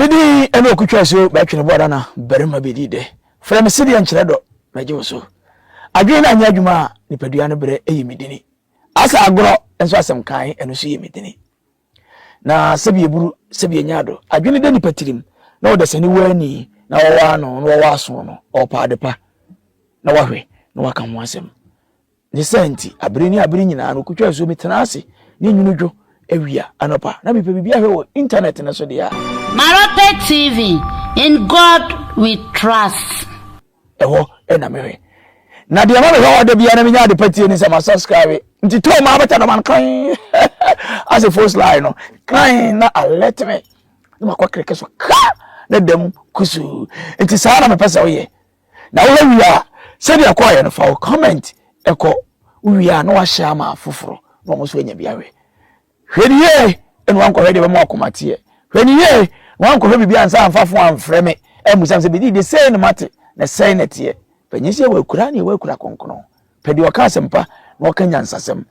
Midi eno kutwa so ba twene boda na barima bedi de frem sidi enkyere do meje so adwe na anya adwuma nipadua no bere eyimidini asa agoro enso asem kan eno so yimidini na sebi eburu sebi enyado adwe de nipatirim na oda sani wani na wawa no na wawa so no opa depa na wahwe na waka ho asem ni senti abiri nyina no kutwa so mitena ase ni nyunudwo ewia anopa na bipe bibia hwe internet na so dia Malope TV, in God we trust. Ewo ena mewe na dia ma ho de bia na menya de pati ni se ma subscribe nti to ma beta no man kan as a first line no kan na alert me ma kwa kreke so ka na dem kusu nti sa na me pesa wo na wo wia se dia kwa ye no fa comment eko wia na wa sha ma foforo no mo so enya bia hwediye enu anko hwede be mo akomate hwediye wanko hwe bibia ansa amfafo amfreme emusam se bidi de sei no mate na sei netie panyisi we kura ne we kura konkono pedi waka sempa na wakanya nsasem.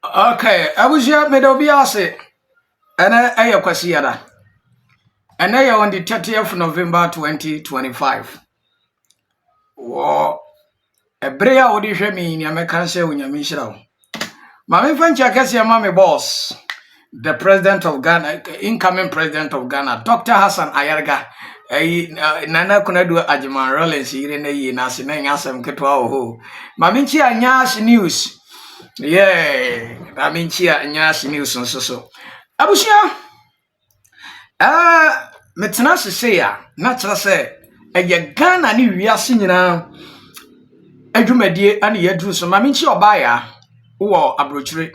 Okay, abujia medobiase ana aye kwasi yada ana ya on the 30th November 2025 wo ebrea odi hwe mi ni ameka se onyame hira ma me fancha kase ma me boss the president of Ghana, incoming president of Ghana, Dr. Hassan Ayarga, Nana Kunadu Ajiman Rollins, Irene Nasi, Nasam Ketwa ho. Maminchia Nyash News. Yeah, Maminchia Nyash News and so. Abushia, Metanasi say, natural say, a Ghana ni we are singing now. Edumedi and Yedru, so Maminchia Baya, or Abrochre.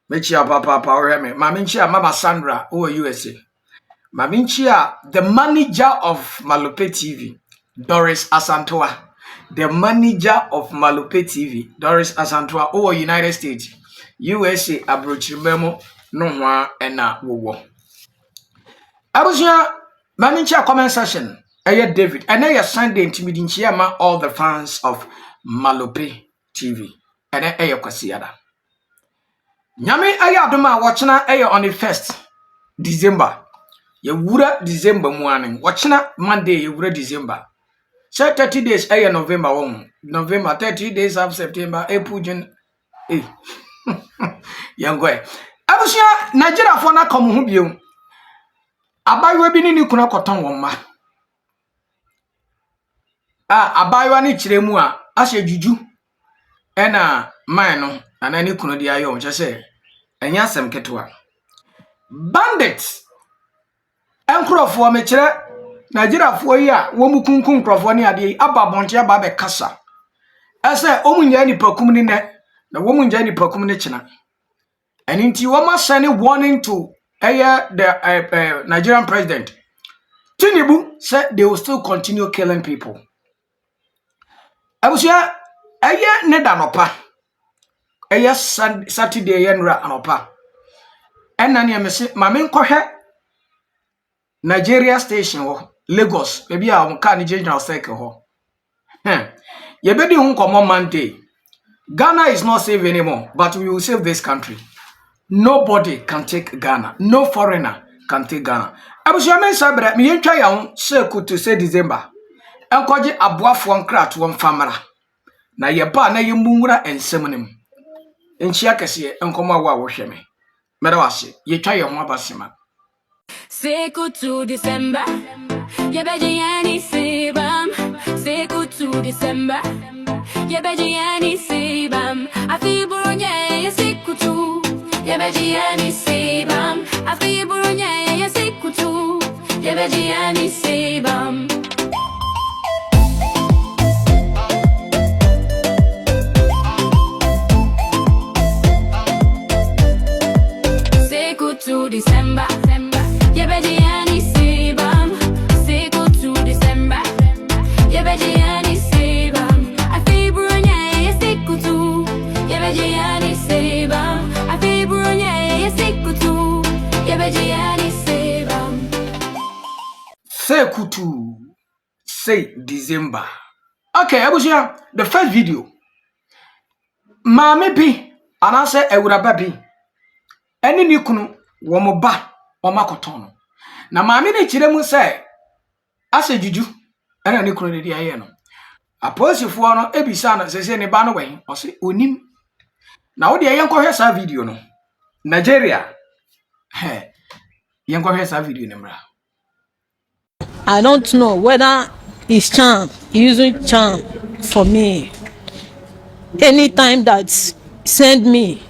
Mechia papa oreme maminchia mama Sandra o USA maminchia the manager of Malope TV Doris Asantua, the manager of Malope TV Doris Asantua o United States USA abrochimemo no hwa ena wowo abusia maminchia comment section David and ya Sunday intimidinchia ma all the fans of Malope TV and kwasiada Nyame ayadoma watchna on the 1st December. Ye wura December muaning. Watchna Monday ye wura December. So 30 days November 1. November 30 days of September April June. Yangwe. Abusia Nigeria for na come hu bio. Abayo bi ni kuna koton won abayo ni kiremu a ahye juju ena man no anani kuno dia yo nche se enya asem ketwa bandits enkrofo me kire Nigeria fo yi a wo mu kunkun krofo ni ade aba bonche aba be kasa ese omunya ni pakum ni ne na wo munya ni pakum ni kina aninti wo ma send warning to the Nigerian president Tinubu said they will still continue killing people. Abusia ne danopa Saturday yenra anopa enna ne mese mame nkohwe Nigeria station ho Lagos bebi a onka ni general cycle ho ye bedi hu komo Monday. Ghana is not safe anymore, but we will save this country. Nobody can take Ghana, no foreigner can take Ghana. Abusia men sabra me yentwa ya ho to say December enkoje aboafo nkrat won famara na ye ba na ye munwura ensemnem enchia kese enkomo wa wo hweme mera wase ye twa ye ho abasema Seku to December ye beji ani sibam Seku to December ye beji ani sibam afiburunya ye seku to ye beji ani sibam afiburunya ye seku to ye beji ani sibam to December, ye beji ani sibam. Say go to December, ye beji ani sibam. I feel brunya ye siku tu, ye beji ani sibam. I feel brunya ye siku tu, ye beji ani sibam. Say kutu, say December. Okay, Abusia, the first video. Mame bi, anase ewura babi. Eni ni kunu womo ba omakoton no na maame ne kire mu se ase juju ana ne kuro ne dia ye no aposifo no ebisa no sese ne ba no wen o se onim na wo de yenkohwe sa video no Nigeria yenkohwe sa video ne mra. I don't know whether it's charm, using charm for me. Anytime that send me,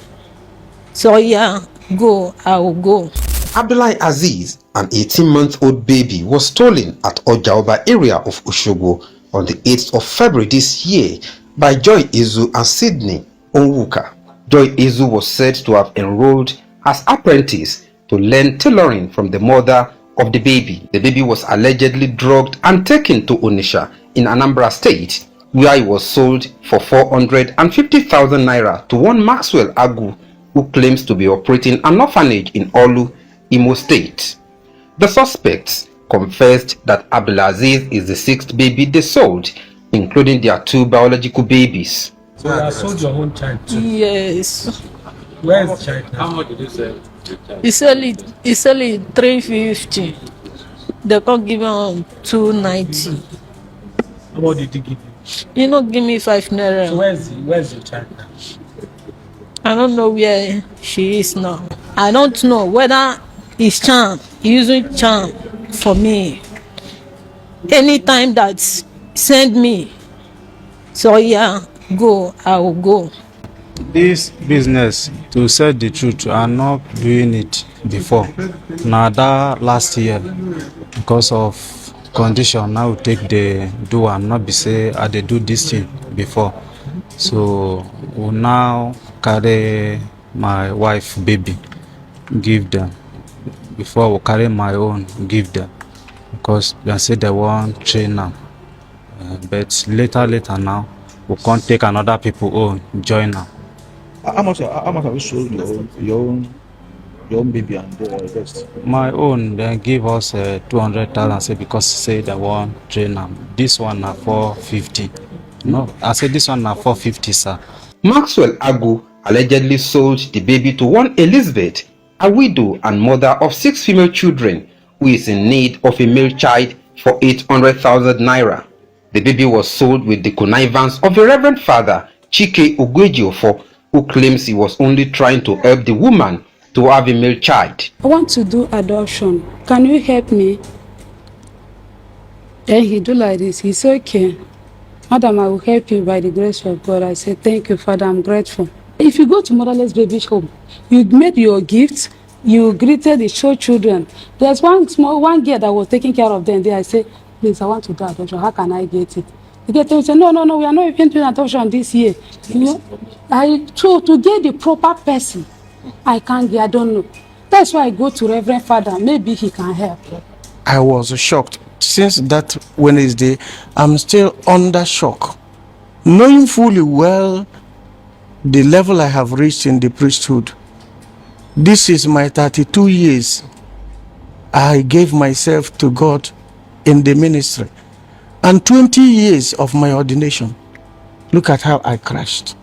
so yeah, go, I will go. Abdullahi Aziz, an 18-month-old baby, was stolen at Ojaoba area of Oshogo on the 8th of February this year by Joy Izu and Sydney Onwuka. Joy Izu was said to have enrolled as apprentice to learn tailoring from the mother of the baby. The baby was allegedly drugged and taken to Onitsha in Anambra State, where it was sold for 450,000 naira to one Maxwell Agu, who claims to be operating an orphanage in Olu, Imo State. The suspects confessed that Abdulaziz is the 6th baby they sold, including their 2 biological babies. So you have sold your own child too? Yes. Where is the child now? How much did you sell? It's only 350. They can't give him 290. How much did he give you? You know, give me 5 naira. So where's your child now? I don't know where she is now. I don't know whether it's charm, using charm for me. Anytime that send me, so yeah, go, I will go. This business, to say the truth, I'm not doing it before. Now that last year, because of condition, now we take the do and not be say I dey do this thing before. So we now carry my wife baby, give them. Before we carry my own, give them. Because they say they want train now. But later now, we can't take another people own, join now. How much have you sold your own baby and the rest? My own, they give us 200,000, say because say they want train now. This one na 450. No, I said this one na 450, sir. Maxwell Agu allegedly sold the baby to one Elizabeth, a widow and mother of 6 female children, who is in need of a male child, for 800,000 naira. The baby was sold with the connivance of the Reverend Father Chike Ogwejiofo, who claims he was only trying to help the woman to have a male child. I want to do adoption. Can you help me? Then he do like this. He said, okay, Madam, I will help you by the grace of God. I said, thank you, Father, I'm grateful. If you go to Motherless Baby Home, you made your gifts, you greeted the show children. There's one girl that was taking care of them there. I said, please, I want to do adoption. How can I get it? You get them say, no, we are not even doing adoption this year. You know, to get the proper person, I can't get, I don't know. That's why I go to Reverend Father. Maybe he can help. I was shocked. Since that Wednesday, I'm still under shock. Knowing fully well the level I have reached in the priesthood. This is my 32 years. I gave myself to God in the ministry. And 20 years of my ordination. Look at how I crashed.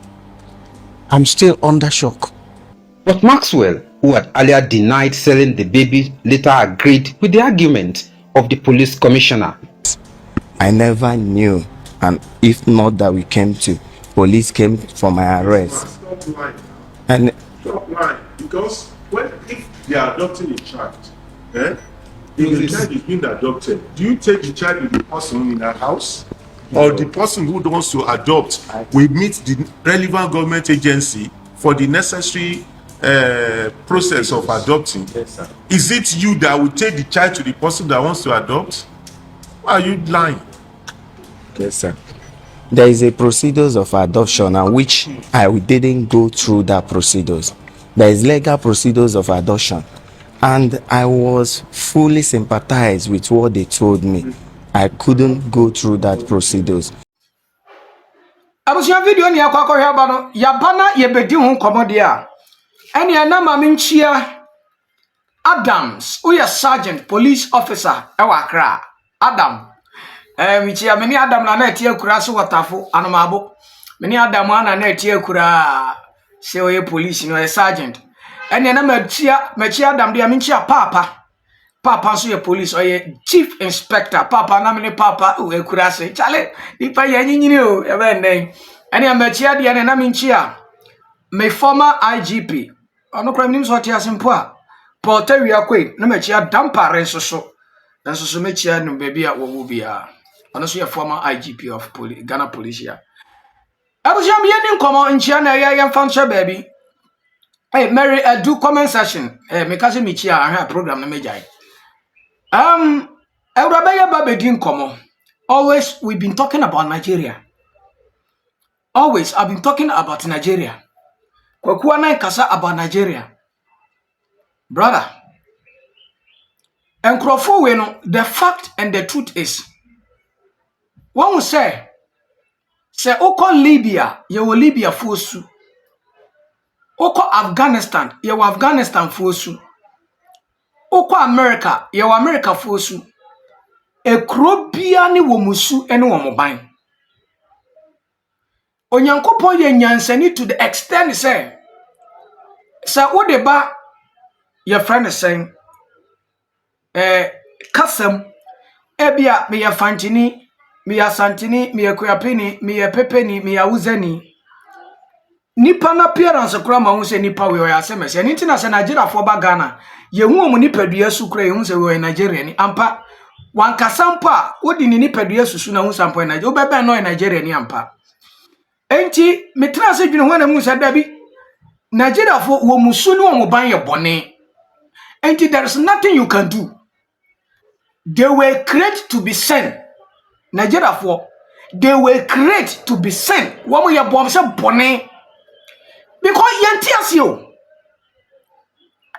I'm still under shock. But Maxwell, who had earlier denied selling the baby, later agreed with the argument of the police commissioner. I never knew, and if not that we came to, police came for my arrest. Stop lying. And stop lying, because if they are adopting a child, if the child is being adopted, do you take the child with the person in a house? Or the person who wants to adopt will meet the relevant government agency for the necessary process of adopting? yes, sir. Is it you that will take the child to the person that wants to adopt? Why are you lying? Yes, sir. There is a procedures of adoption, and which I didn't go through that procedures. There is legal procedures of adoption, and I was fully sympathized with what they told me. I couldn't go through that procedures. Abusia video ni akwakọ hwe ba no yabana yebedi hu komodia ene na maminchia Adams uya sergeant police officer ewa Accra Adam michia meni Adam na etie akura so watafo anomabo meni Adam ana na etie akura se oye police no sergeant ene na machia Adam dia minchia papa papa so ye police or ye chief inspector papa na me papa o ekurase chale nipa ye nyinyini o e be nden ene amachia de na me nchia me former IGP ono kra nim so tia simpo a Paul Tawia kwe na machia dampare nsoso mechia no baby a wo bia ono so ye former IGP of Ghana Police ya abuja me ye nkomo nchia na ye mfanche baby. Hey Mary, do comment session. Me kasi me chia ahwa program na mejai. Eurabaya babedin komo. Always we've been talking about Nigeria. Always I've been talking about Nigeria. Kwa na kasa about Nigeria. Brother. Enkrofo we no, the fact and the truth is one will say oko Libya, ye wo Libya fosu. Oko Afghanistan, ye wo Afghanistan fosu. Oko America, ye wo America fosu. Ekro bia ni wo musu ene wo moban. Onyankopon ye nyansani to the extent say wo de ba your friend is saying kasam ebia me ya fantini me ya santini me ya kuyapini me ya pepeni me ya uzeni nipa na appearance kura ma hu se nipa we ya se mese ni ntina se Nigeria fo ba Ghana ye hu omu nipa dua su kura ye hu se we Nigeria ni ampa wan kasampa wodi ni nipa dua susu na hu sampa Nigeria wo bebe no Nigeria ni ampa enti metra se dwene ho na mu se dabi Nigeria fo wo musu ni wo mo ban ye bone enti there is nothing you can do. They were created to be sent. Nigeria for they were created to be sent. What we are born say bone because yantias yo.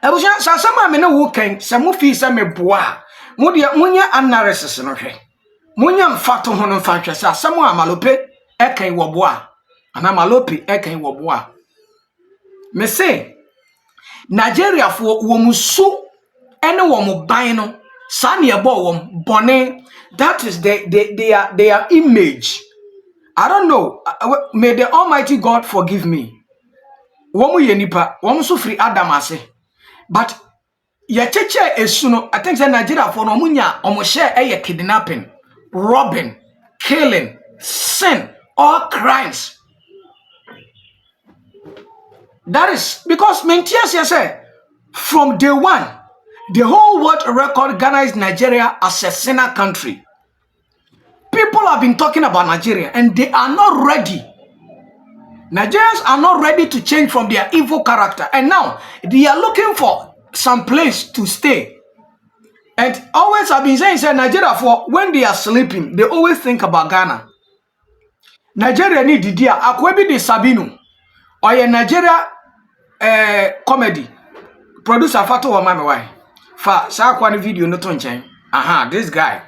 Ebusha sasama me no woken se mo fi se me boa. Mo dia munya analysis no hwe. Munya mfato ho no mfa hwe se asamo amalope eken wo boa. Ana malope eken wo boa. Me say Nigeria for wo musu ene wo mo ban no sani ebo wo bone. That is their image. I don't know. May the Almighty God forgive me. Womu ye nipa, womu so free Adam ase. But ye cheche esuno, I think say Nigeria for no munya omo share eye kidnapping, robbing, killing, sin, all crimes. That is because Mentias say from day one, the whole world record Ghana is Nigeria as a sinner country. People have been talking about Nigeria and they are not ready. Nigerians are not ready to change from their evil character. And now they are looking for some place to stay. And always I've been saying, Nigeria for when they are sleeping, they always think about Ghana. Nigeria need Didia. Akwebi de Sabino. Or a Nigeria comedy. Producer Fato wa mame why. Fa sa kwani video no tonchen. Aha, this guy.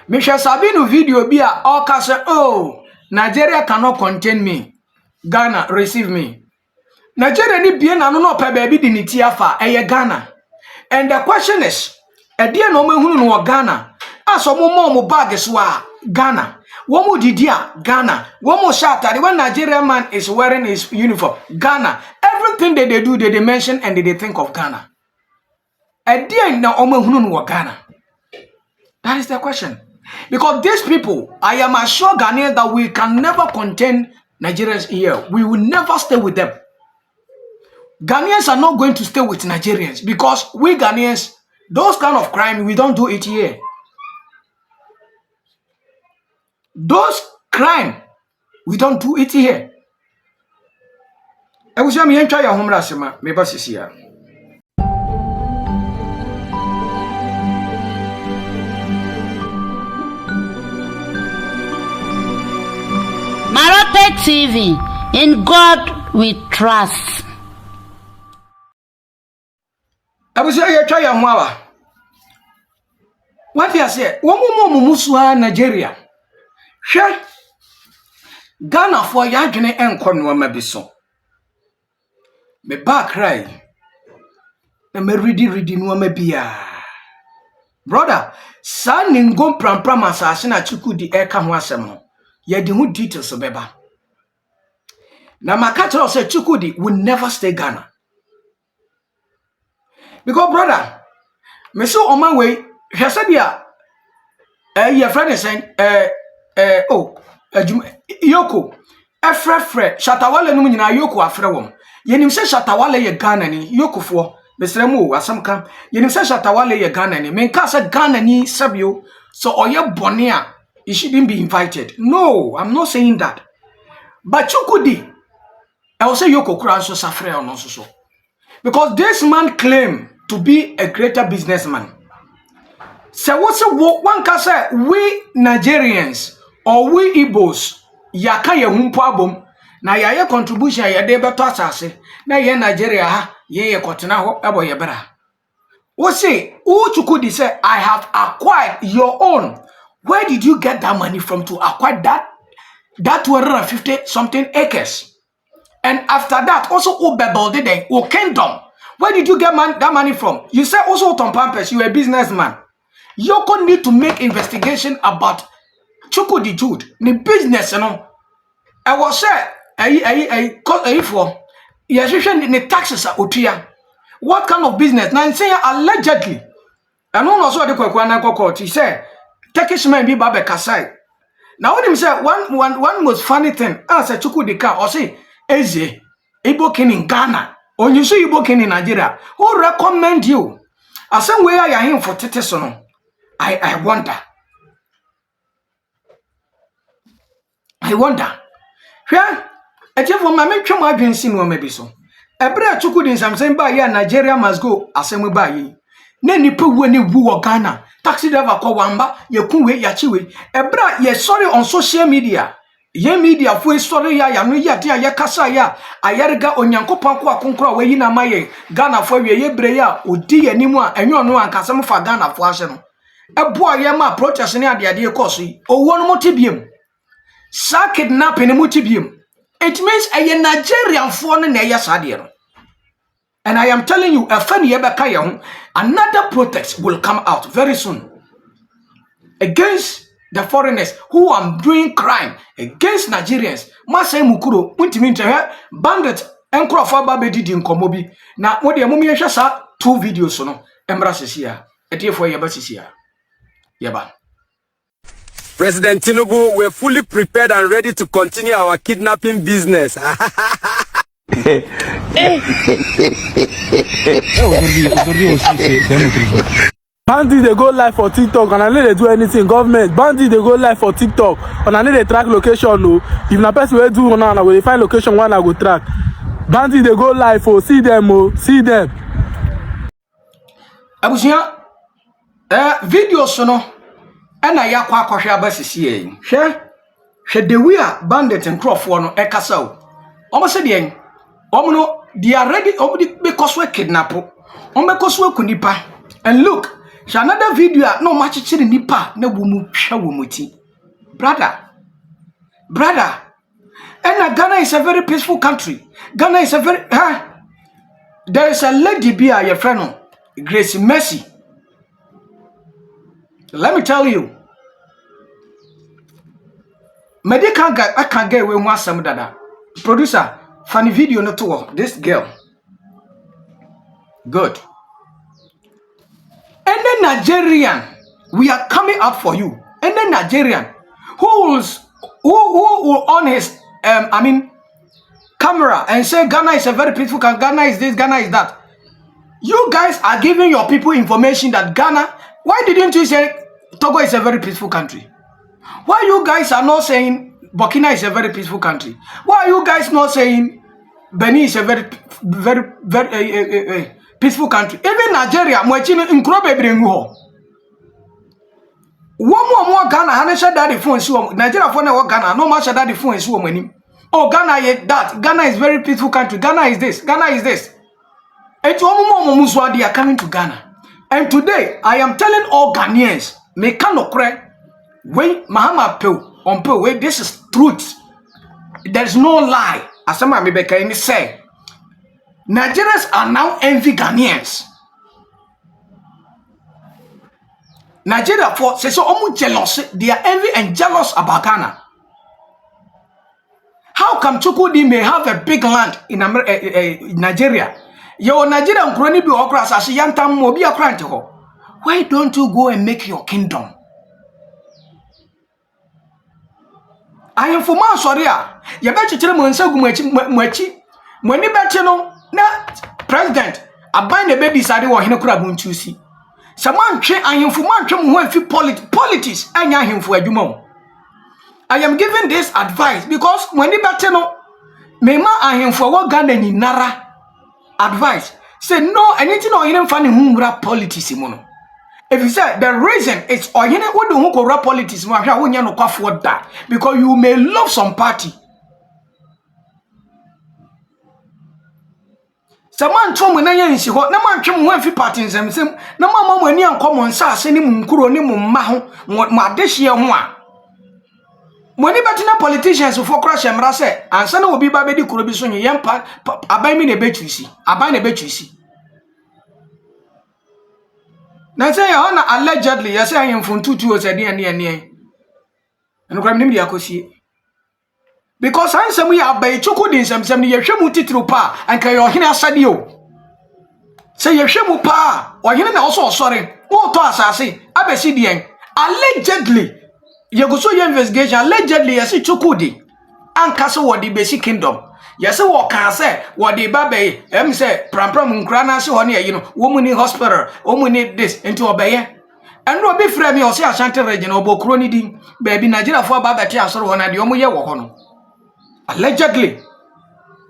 Misha Sabino video be a all say, oh, Nigeria cannot contain me. Ghana receive me. Nigeria ni bien na no pe baby di ni tiafa eye Ghana. And the question is, e dia no mahunu no Ghana. Aso mo bag so Ghana. Womu didia Ghana. Womu shata when Nigerian man is wearing his uniform Ghana. Everything that they do they mention and they think of Ghana. E dia na omahunu no Ghana. That is the question. Because these people, I am assured Ghanaians that we can never contain Nigerians here. We will never stay with them. Ghanaians are not going to stay with Nigerians because we Ghanaians, those kind of crime, we don't do it here. Those crime, we don't do it here. I was saying, try your home last summer, maybe this year. Marote TV, in God we trust. I was saying, try your mother. What you say? Womu musua Nigeria. Sure. Ghana for yadwene enko no mabiso. Me back cry. Na me ready no mabia. Brother, sa ningom prampram asase na chukudi eka ho asem no. Ye di hu details beba. Na makatro say chukudi will never stay Ghana. Because brother, me so on my way hwese dia your friend is saying Yoko efrefre Shatawale no nyina Yoko afre wom yenim se Shatawale ye Ghana ni Yoko fo besremu asam kan yenim se Shatawale ye Ghana ni men ka se Ghana ni sabio so oye bone a you shouldn't be invited. No, I'm not saying that. But Chukudi I will say Yoko kura so safre on so because this man claimed to be a greater businessman. So what's one can say we Nigerians or we Igbos yaka ye humpo abom na ya contribution ya de beto asase na ye Nigeria ha ye kotena ho ebo ye bra. What say Chukudi say I have acquired your own. Where did you get that money from to acquire that 250 something acres? And after that, also Ubebelde then, O Kingdom. Where did you get that money from? You say also Tom Pampers, you're a businessman. Yoko need to make investigation about Chukudi Jude, the business, you know. I was say, for the taxes are utia. What kind of business? Now, I'm saying allegedly. And also the Kwakwana court, he said, Turkish man be Babe Kasai. Now, when him say one most funny thing, I said Chukudi ka or say, Eze, Igbo king in Ghana, or you see Igbo king in Nigeria, who recommend you? As some way I am here for Tetesono. I wonder. I wonder. Yeah, I tell for my make sure my dream scene will maybe so. A brother Chukudi in some saying by here, Nigeria must go, as some by ye. Neni pu when you woo Ghana, taxi driver call wamba, ye kunwe yachiwe. A brother, ye sorry on social media. Ye media fu story ya no ya dia ya kasa ya ayarga onyankopon ko akonkro we yi na maye Ghana fo we ye bre ya odi ya nimu a enyo no ankasa mo fa Ghana fo ahye no ebo aye ma protest ne ade ade course owo no motibiem sa kidnapping ne motibiem. It means a Nigerian fo no na ya sade no. And I am telling you, a funny yebeka ye ho, another protest will come out very soon against the foreigners who are doing crime against Nigerians. Masai Mukuro, Untiminta, bandit, and Crawford Baby did in Komobi. Now, what the Mummy Shasa, 2 videos, no, embraces here, a dear for Yabasis here. Yaba. President Tinubu, we're fully prepared and ready to continue our kidnapping business. Bandit they go live for TikTok and I know they do anything. Government bandit they go live for TikTok and I know they track location. No, if na person will do now, I will find location one I go track. Bandit they go live for see them, see them. Abusia, video sono, and I yakwa kwasha basisi ye. She the we are bandit and Crawford no ekasao. Almost said yen. No, they are ready because we kidnap. Because we kunipa. And look. She another video no match chiri nipa na wumu hwa wumuti. Brother. And Ghana is a very peaceful country. Ghana is a very there is a lady be your friend Grace Mercy. Let me tell you. Medical guy I can't get away with some dada. Producer, funny video no to this girl. Good. And then Nigerian, we are coming out for you. And then Nigerian, who will on his camera and say Ghana is a very peaceful country, Ghana is this, Ghana is that. You guys are giving your people information that Ghana. Why didn't you say Togo is a very peaceful country? Why you guys are not saying Burkina is a very peaceful country? Why are you guys not saying Benin is a very peaceful country? Even Nigeria, mwechino inkrobe brengu. One more Ghana, Hanesha daddy phone so Nigeria phone Ghana, no much daddy phone so many. Oh, Ghana is that. Ghana is very peaceful country. Ghana is this. Ghana is this. It's one they are coming to Ghana. And today, I am telling all Ghanaians, me cannot cry. When Mahama Peo, this is truth. There's no lie. As some may be say, Nigerians are now envy Ghanaians. Nigeria for say so almost jealous. They are envy and jealous about Ghana. How come Chukudi may have a big land in Nigeria? Your Nigerian crony be okra as yantam mobi akranti ho. Why don't you go and make your kingdom? I am for man sorry. You bet you tell me when you bet you know na president I bind the baby side or him could have see. Someone I am for man politics and him for a dumb. I am giving this advice because when you bet you know me I am for what Ghana ni nara advice. Say no anything or even funny who rap politics mono. If you say the reason is or you know what do who rap politics no that because you may love some party. Someone told me na yen si ho na man twem ho afi party nsem na mama mo ani ankom nsase ni munkuro ni mumma ho mo adehye ho a mo ni betina politicians for crash emra say ansa na obi ba bedi kuro bi so yen pa aban mi na betwisi aban na betwisi na say ya na allegedly ya say yen funtutu o say de ne eno kram nim dia kosie because ansem we abai chuku din semsem ni yehwemu titiro pa anka ye ohene asade o say yehwemu pa ohene na oso osore wo to asase abesi dien allegedly ye go so ye investigation allegedly yes chuku di anka so wo di besi kingdom yes wo kan say wo di babai em say prampram nkra na se ho ne ye no wo mu ni hospital wo mu ni this into obeye and obi frame me o say Ashanti region obokro ni din baby Nigeria for babati asoro ho na de o mu ye wo ho no allegedly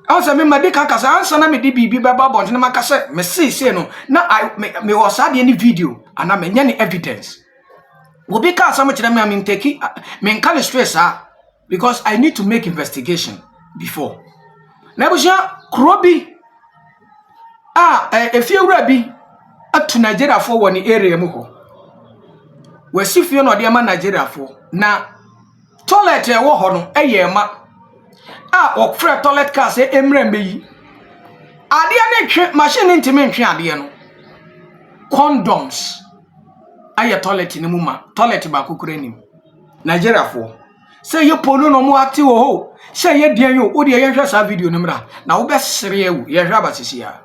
also me madika kasa ansa na me di bibi baba bont na makasa me see no na me was had any video and na me nya ni evidence we be ka some kire me am take me nka stress because I need to make investigation before na buja krobi efiewura bi atu Nigeria for woni area mu ho we si fie no de ma Nigeria for na toilet e wo ho no ma or free toilet car say emrembe yi ade na twe machine ntime ntwe ade no condoms aye toilet ni muma toilet ba kokure nim Nigeria for say ye ponu no mu ati wo ho say ye dian yo o de ye hwe sa video no mra na wo be sere ewu ye hwe abasisi ya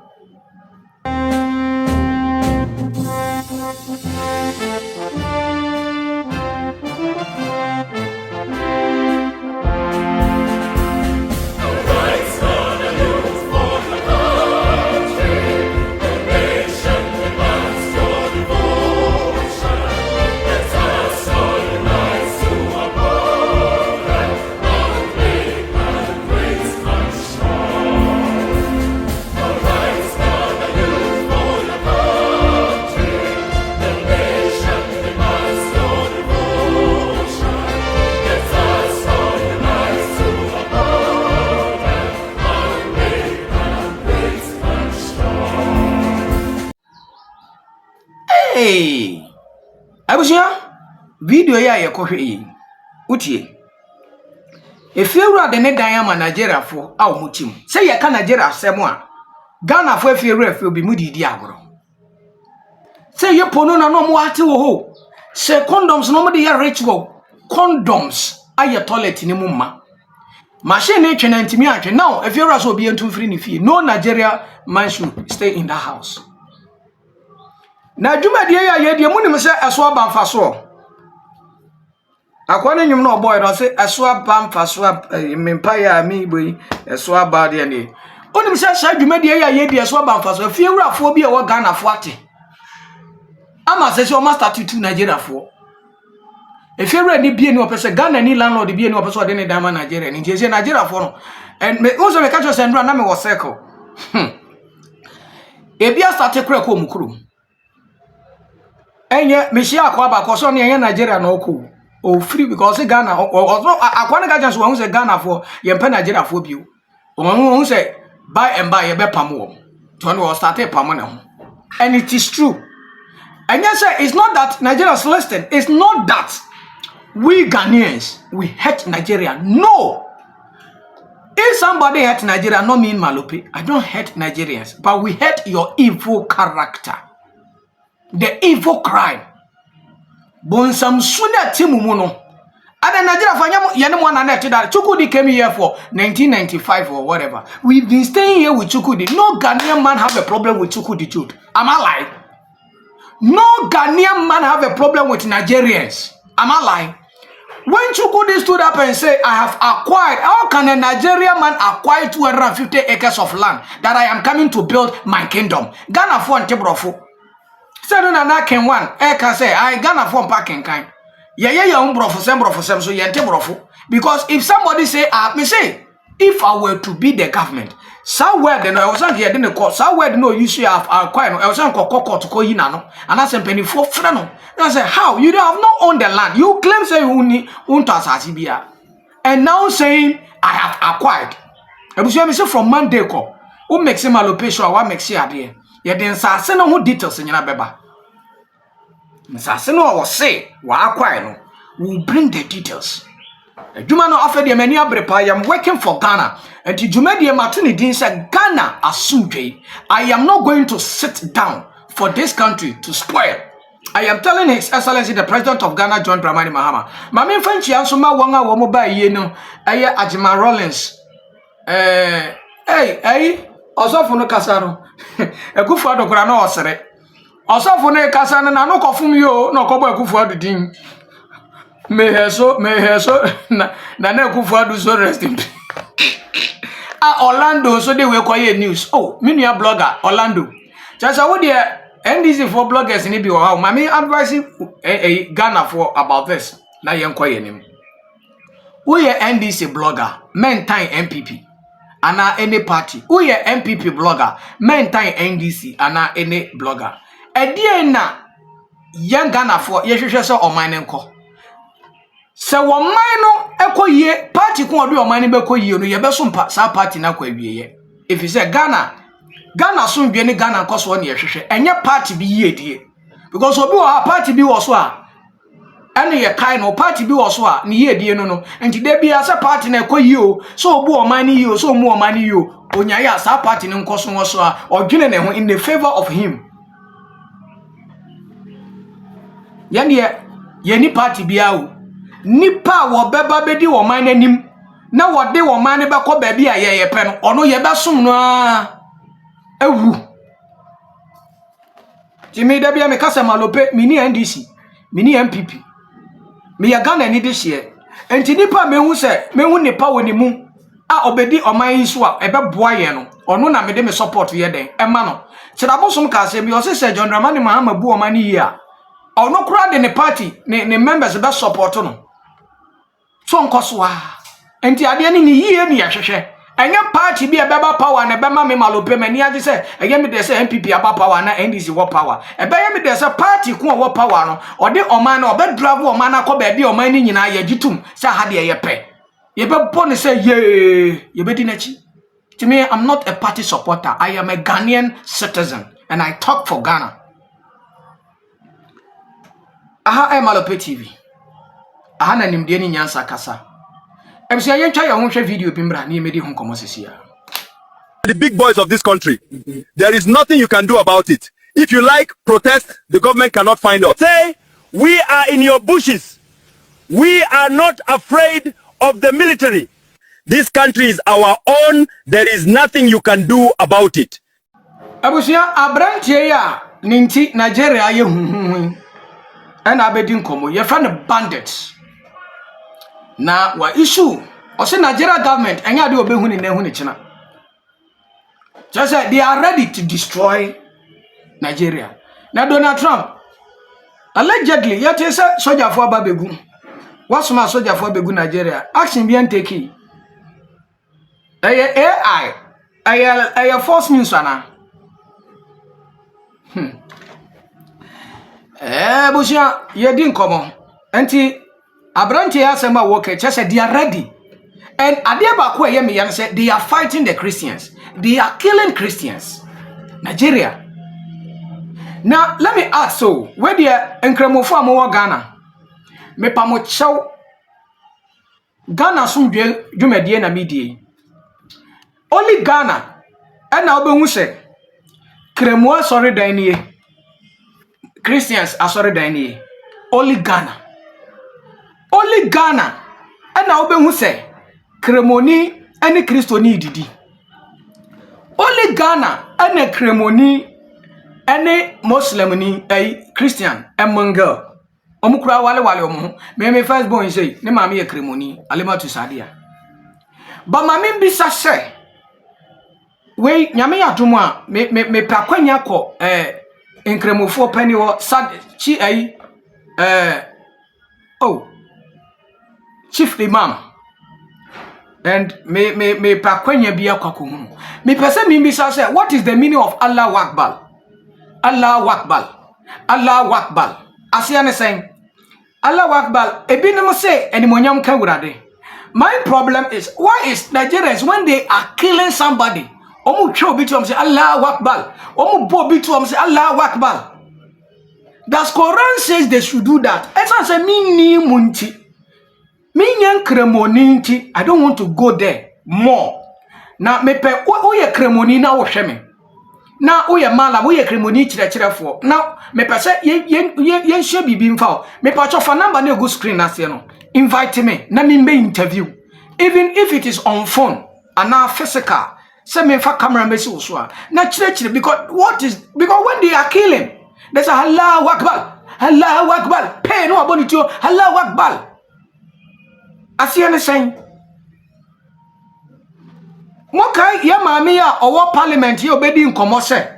Hey, abusia video ya ye kohwe yi utie efiewura de ne dan ama Nigeria fo a omuchim say ye ka Nigeria asem a Ghana fo efiewura fo bi mudidi agoro say ye pono na no mo ate wo ho say condoms no mo de ya ritual condoms aye toilet ni mumma machine e twena ntimi atwe now efiewura so obi entu free ni fie no Nigeria man should stay in that house. Na djuma die ya ye die munim se eso abamfa so akwane nyum no boy no se eso abamfa so mempa ya mi boyi eso aba de ne onim se sha djuma die ya ye die eso abamfa so fie wurafo bi e wo Ghana fo ate ama se o master tutu Nigeria fo e fie wura ni bie ni opese Ghana ni landlord bie ni opese o de ne dama Nigeria ni je Nigeria fo no and me also me catch us and na me wo circle e bia start kra ko mukuru enye meshia akwa ba koso ne enye Nigeria na oku o free because Ghana akwa ne gajan so won say Ghana for ye mpa Nigeria for bio won say buy and buy ye be pam wo to no start pam na ho and it is true and yes say it's not that Nigeria is listed, it's not that we Ghanaians we hate Nigeria. No, if somebody hate Nigeria no mean Malope. I don't hate Nigerians, but we hate your evil character. The evil crime. Bonsam suna timumuno. Ada Nigeria fanya yene mwana neti that Chukudi came here for 1995 or whatever. We've been staying here with Chukudi. No Ghanaian man have a problem with Chukudi Jude. Am I lying? No Ghanaian man have a problem with Nigerians. Am I lying? When Chukudi stood up and said, I have acquired, how can a Nigerian man acquire 250 acres of land that I am coming to build my kingdom? Ghana for Antibrofu. Said no na ken one, can say, I Ghana for packing kind. Yeah, brofu, so Antibrofu. Because if somebody say, me say, if I were to be the government, somewhere then I was not here, didn't call, somewhere no you should have acquired, I was not called to call you now, and I said, penny for friend. I said, how? You don't have not owned the land. You claim say you need untasasibia. And now saying I have acquired. I was saying from Monday call. Who makes him allocation or what makes you idea? You didn't say no details in your beba. Mr. was say what acquire will bring the details. Juma no offer the many abrepa. I am working for Ghana. And the Juma the Martini Dean said Ghana assume I am not going to sit down for this country to spoil. I am telling His Excellency the President of Ghana, John Dramani Mahama. Mami French Yansuma Wanga Wamoba Yeno, Aya Ajima Rollins. Also for no Casano. A good for the Grano Osere. Also for no Casano, no Kofum yo, no Kobo Kufu the Ding. May her so, Nana Kufu do so rest in peace. Orlando, so they were quiet news. Oh, Minia blogger, Orlando. Just how dear. NDC for bloggers in Ibi wow. Mami advising Ghana for about this. Now you inquire him. We are NDC blogger, men time MPP, and any party. We are MPP blogger, men time NDC, and any blogger. A dear na young Ghana for yesho or mine enko. So one mine echo ye party ko do mine be ko ye no ye be so sa party na ko awie. If you say Ghana soon be any Ghana cause one year, and your party be ye dear. Because obi wa party be was wa. Any a kind of party be was wa, ni ye dear no. And today be as a party na you, so more money you, so more money you. Onyaya sa party no koso was or giving in the favor of him. Ye party be out. Nipa wo beba bedi wo man anim. Na wo de wo man be ko ba bia ye pe no. Ono ye be som no a. Ewu. Jimi da bia me kasa malope mini NDC, mini MPP. Me ya Ghana ni this year. Enti nipa mehu se, mehu nipa woni mu a obedi oman so a ebe boa ye no. Ono na me de me support ye den. Ema no. Chirabosom ka se me o se John Dramani Mahama bu oman yi a. Ono kura de ne party, ne members be support no. So nkoso a. Enti ade ni yie ni ya hwehwe. Enya party be beba power na bema me malope mani age se enya me de se MPP aba power na NDC wo power enya me de se party ko wo power no ode oman na obe drive oman na ko ba bi oman ni nyina ya gitum se ha de ye pe ye be pon se ye be di nachi. To me, I'm not a party supporter. I am a Ghanaian citizen and I talk for Ghana. Aha e malope TV aha na nimde ni nyansa kasa. The big boys of this country, there is nothing you can do about it. If you like, protest, the government cannot find us. Say, we are in your bushes. We are not afraid of the military. This country is our own. There is nothing you can do about it. Abusia abrantie ya ninti Nigeria ye huhuhu. And abedin komo ye find the bandits. Na wa issue or say Nigeria government and ya do obehu ni nehu ni china. Just say they are ready to destroy Nigeria. Now Donald Trump allegedly yet say soldier for babegu. What's my soldier for begu Nigeria? Action bien take. AI I force news ana. Bushia ye din komo. Enti Abranti asema woke just said they are ready. And Adeba Kwe Yemi said they are fighting the Christians. They are killing Christians. Nigeria. Now let me ask so where the Nkremofo mo Ghana. Me pamo chow Ghana sum dwumedie na medie. Only Ghana and now be say Kremo sorry danie. Christians are sorry danie. Only Ghana. Only Ghana and now be say Kremoni and Christoni didi. Only Ghana and a Kremoni any Muslim ni Christian among girl omukura wale omo me first born say ne mama ye kremoni alema to sadia but mama bisa say we nyame adomu a me prakwanya ko nkremofo pani wo sad chi chief imam and me prakwanya bia kwako hu me pese me bisa say what is the meaning of Allahu Akbar? Allahu Akbar. Allahu Akbar. Asiane saying Allahu Akbar. Ebinum say animonyam ka wurade. My problem is why is Nigerians when they are killing somebody, omu twa obi to say Allahu Akbar. Omu bo obi to say Allahu Akbar. Does Quran says they should do that? It's say me ni munti. Me nyan kremoni nti. I don't want to go there more. Na me pe o ye kremoni na wo hwe me. Na oye mala oye kremoni chirechirefo na me pese yen hye bibi mfa me pa cho fa number na go screen ase no invite me na me be interview even if it is on phone and now physical say me fa camera me si so na chirechire because when they are killing there's a Allahu Akbar pay no aboni to Allahu Akbar asiane saying Mokai ya mami ya owo parliament ye obedi nkomo se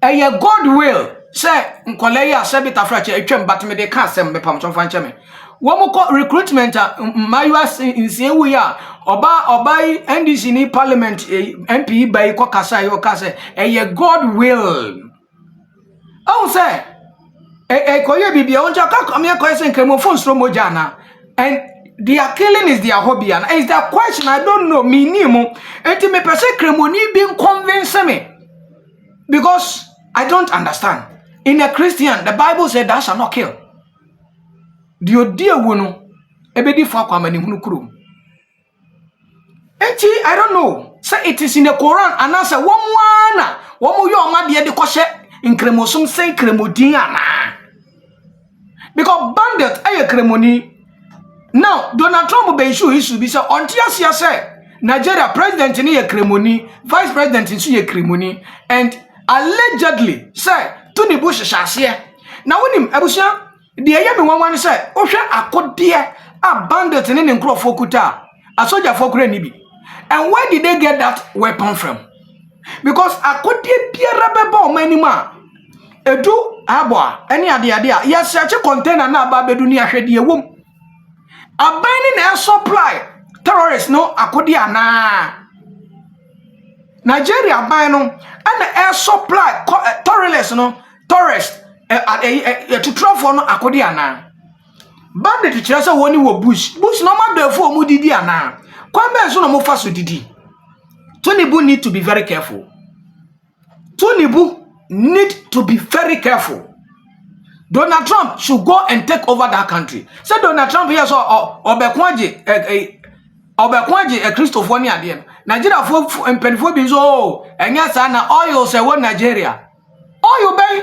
eye God will say nkole ya se bitafra che etwem batme de ka asem bepam chonfa nche me wo mo ko recruitment mayu insewu ya oba NDC ni parliament MP bai ko kasa yo kase eye God will oh say koye bibia onja ka komia ko se nkemo phone stro moja na and their killing is their hobby and is that question I don't know minimum enti me pese kremoni being convince me because I don't understand. In a Christian the Bible said thou shalt not kill. Dio dia wono ebedi fa kwa mani hunu kuro. Enti I don't know say it is in the Quran and I say womo yo ma de kwhye nkremosum say kremodin ana because bandit aye kremoni. Now, Donald Trump be issue be say ontia say Nigeria president ni ye kremoni, vice president ni ye kremoni, and allegedly say Tony Bush shase. Now when him abusia de ye me wan say ohwe akode a bandit ni ne nkrofo kuta a soldier for kura ni bi. And where did they get that weapon from? Because akode biara beba o manima edu abo any ade ya search container na ba bedu ni ahwede ewom. Abani na supply terrorists no akodi ana Nigeria abani no and air supply terrorists no tourists to travel no akodi ana bandit kire say woni wo bush no ma do fo mu didi ana kwambe so no mo fa so didi Tinubu need to be very careful. Tinubu need to be very careful. Donald Trump should go and take over that country. Say Donald Trump here so obekwaje a Christopher ni adem. Nigeria for empenfo bi so enya sa na oil say wo Nigeria. Oil bay.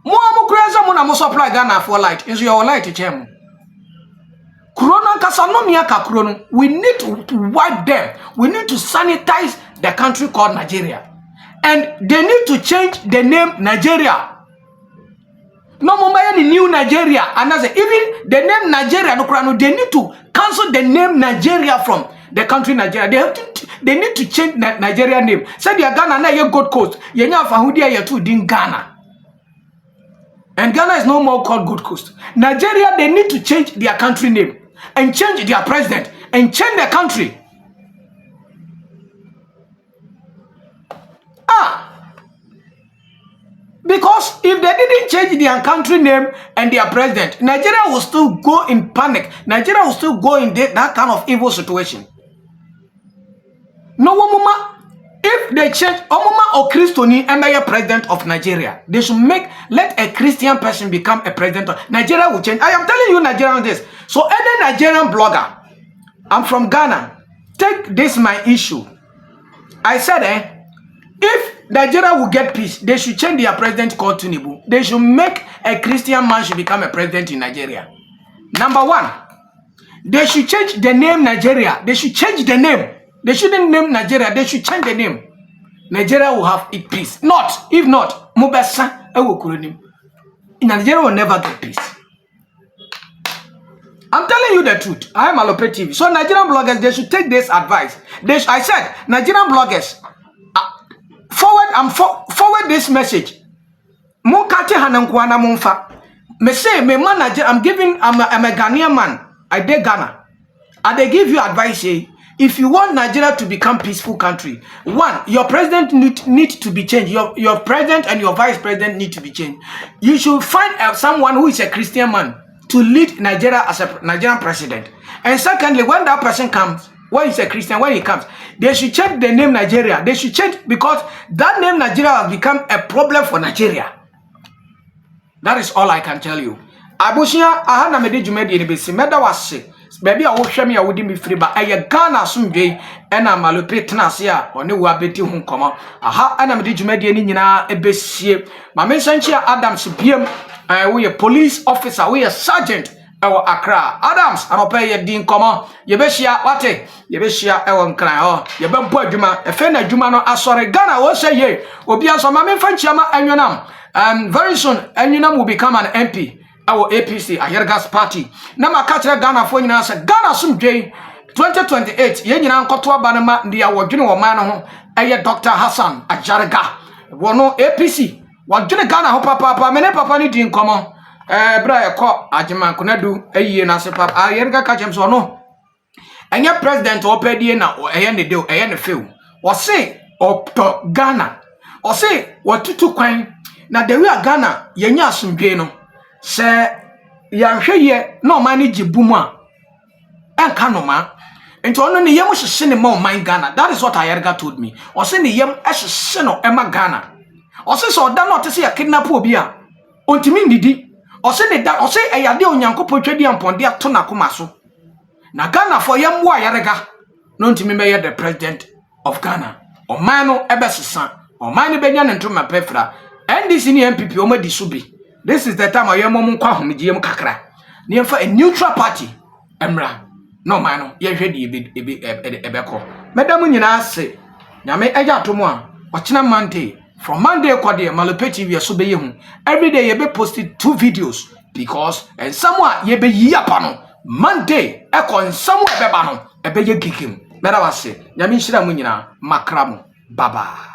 Mo amukura mo na mo supply Ghana for light. Is your light chem. Corona kasanomia ka krono. We need to wipe them. We need to sanitize the country called Nigeria. And they need to change the name Nigeria. No more new Nigeria, and as even the name Nigeria, no, they need to cancel the name Nigeria from the country Nigeria. They need to change Nigeria name. Say they are Ghana na ye Gold Coast. Ye nya fahudia ye tu din Ghana. And Ghana is no more called Gold Coast. Nigeria, they need to change their country name and change their president and change their country. Because if they didn't change their country name and their president, Nigeria will still go in panic. Nigeria will still go in that kind of evil situation. No mama, if they change Omuma or Christoni and be a president of Nigeria, they should let a Christian person become a president. Nigeria will change. I am telling you Nigerian this. So any Nigerian blogger, I'm from Ghana, take this my issue. I said if Nigeria will get peace, they should change their president called Tinubu. They should make a Christian man should become a president in Nigeria. Number one, they should change the name Nigeria. They should change the name. They shouldn't name Nigeria. They should change the name. Nigeria will have peace. If not, Mubesa in Nigeria will never get peace. I'm telling you the truth. I am Alope TV. So Nigerian bloggers, they should take this advice. I said, Nigerian bloggers, forward this message. Mukate hanankwana munfa. Me say, me man Nigeria, I'm a Ghanaian man. I did Ghana. And they give you advice, if you want Nigeria to become peaceful country, one, your president need to be changed. Your president and your vice president need to be changed. You should find someone who is a Christian man to lead Nigeria as a Nigerian president. And secondly, when that person comes, when he's a Christian, when he comes, they should change the name Nigeria. They should change because that name Nigeria has become a problem for Nigeria. That is all I can tell you. Abushia, I had a medijumedi in the base. Meda was sick. Baby, I will show me. I would be free, but I Ghana soon day and I'm a lope tenacia or no wabeti home come. Aha, and I'm medijumedi in a base. My messenger Adams PM. We a police officer, we a sergeant, our Accra. Adams, I don't pay a dean come. Yebeshia, wate, Yebeshia, Ewan Cry, Yebampo Juma, a fender Jumano, Asore Ghana, will say ye, will be as a mammy Frenchama and Yunam. And very soon, and Yunam will become an MP, our APC, a Yergas party. Nama Katra Ghana for you, said Ghana soon day 2028, Yenyan Kotua Banama, the our general man, a Dr. Hassan, a Jaraga, Wono APC. What do Ghana ho papa mene papa ni din komo bra e ko agema konadu ayi na se papa ayerga ka chem so no enye president opedie na eye ne de eye ne feu wo se opto Ghana o se watutu kwan na de wi Ghana yenya asomdwe no se yanhweye na o mani gibumu a enka no ma enti ono ne yem hyehye ne ma o man Ghana. That is what Ayerga told me. O se ne yem hyehye no ema Ghana. Ose so da not say a kidnap obi a ontimi ndidi ose ne da ose eyade onyankopɔ twadi amponde ato na koma so na Ghana for yam wo Ayerga no ntimi meye the president of Ghana o man no ebesesa o man ne benya ne ntoma pefra NDC ne MPP o madi so bi. This is the time ayem mo nkwa homgye m kakra ne yemfa a neutral party emra no man no ye hwedi ebekɔ madam nyina ase nyame eja to mo a ochina Monday. From Monday, Malope TV so be every day you be posted 2 videos because and somewhere you be yapano Monday and somewhere be bano ebe ye gikim. Better was say, Yami Shira Munina, Makramo, Baba.